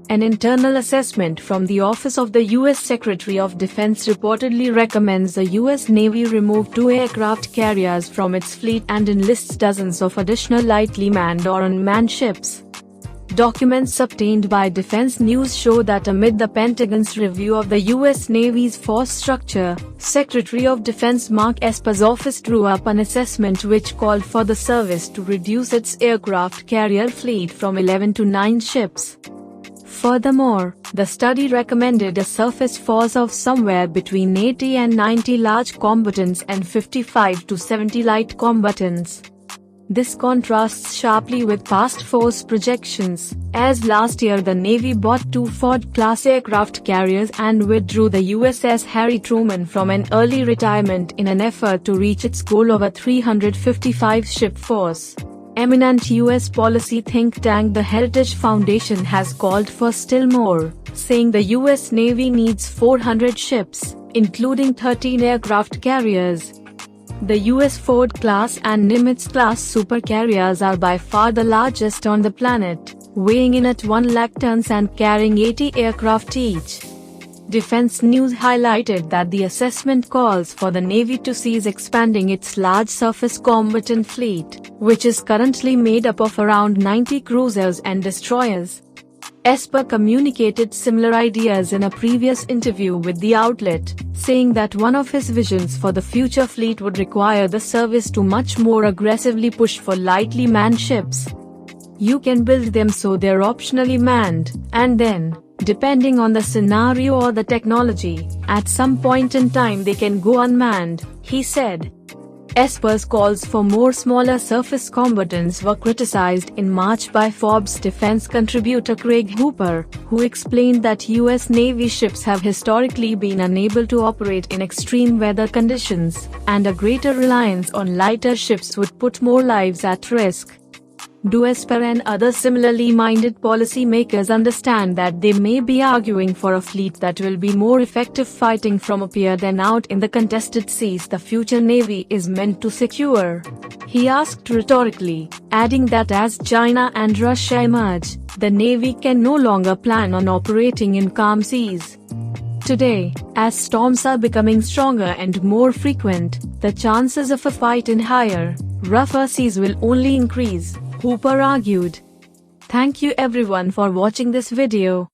An internal assessment from the Office of the U.S. Secretary of Defense reportedly recommends the U.S. Navy remove 2 aircraft carriers from its fleet and enlists dozens of additional lightly manned or unmanned ships. Documents obtained by Defense News show that amid the Pentagon's review of the U.S. Navy's force structure, Secretary of Defense Mark Esper's office drew up an assessment which called for the service to reduce its aircraft carrier fleet from 11 to 9 ships. Furthermore, the study recommended a surface force of somewhere between 80 and 90 large combatants and 55 to 70 light combatants. This contrasts sharply with past force projections, as last year the Navy bought 2 Ford-class aircraft carriers and withdrew the USS Harry Truman from an early retirement in an effort to reach its goal of a 355-ship force. Eminent US policy think tank The Heritage Foundation has called for still more, saying the US Navy needs 400 ships, including 13 aircraft carriers. The US Ford-class and Nimitz-class supercarriers are by far the largest on the planet, weighing in at 1 lakh tons and carrying 80 aircraft each. Defense News highlighted that the assessment calls for the Navy to cease expanding its large surface combatant fleet, which is currently made up of around 90 cruisers and destroyers. Esper communicated similar ideas in a previous interview with the outlet, saying that one of his visions for the future fleet would require the service to much more aggressively push for lightly manned ships. You can build them so they're optionally manned, and then, depending on the scenario or the technology, at some point in time they can go unmanned, he said. Esper's calls for more smaller surface combatants were criticized in March by Forbes defense contributor Craig Hooper, who explained that U.S. Navy ships have historically been unable to operate in extreme weather conditions, and a greater reliance on lighter ships would put more lives at risk. Do Esper and other similarly minded policymakers understand that they may be arguing for a fleet that will be more effective fighting from up here than out in the contested seas the future Navy is meant to secure? He asked rhetorically, adding that as China and Russia emerge, the Navy can no longer plan on operating in calm seas. Today, as storms are becoming stronger and more frequent, the chances of a fight in higher, rougher seas will only increase, Hooper argued. Thank you everyone for watching this video.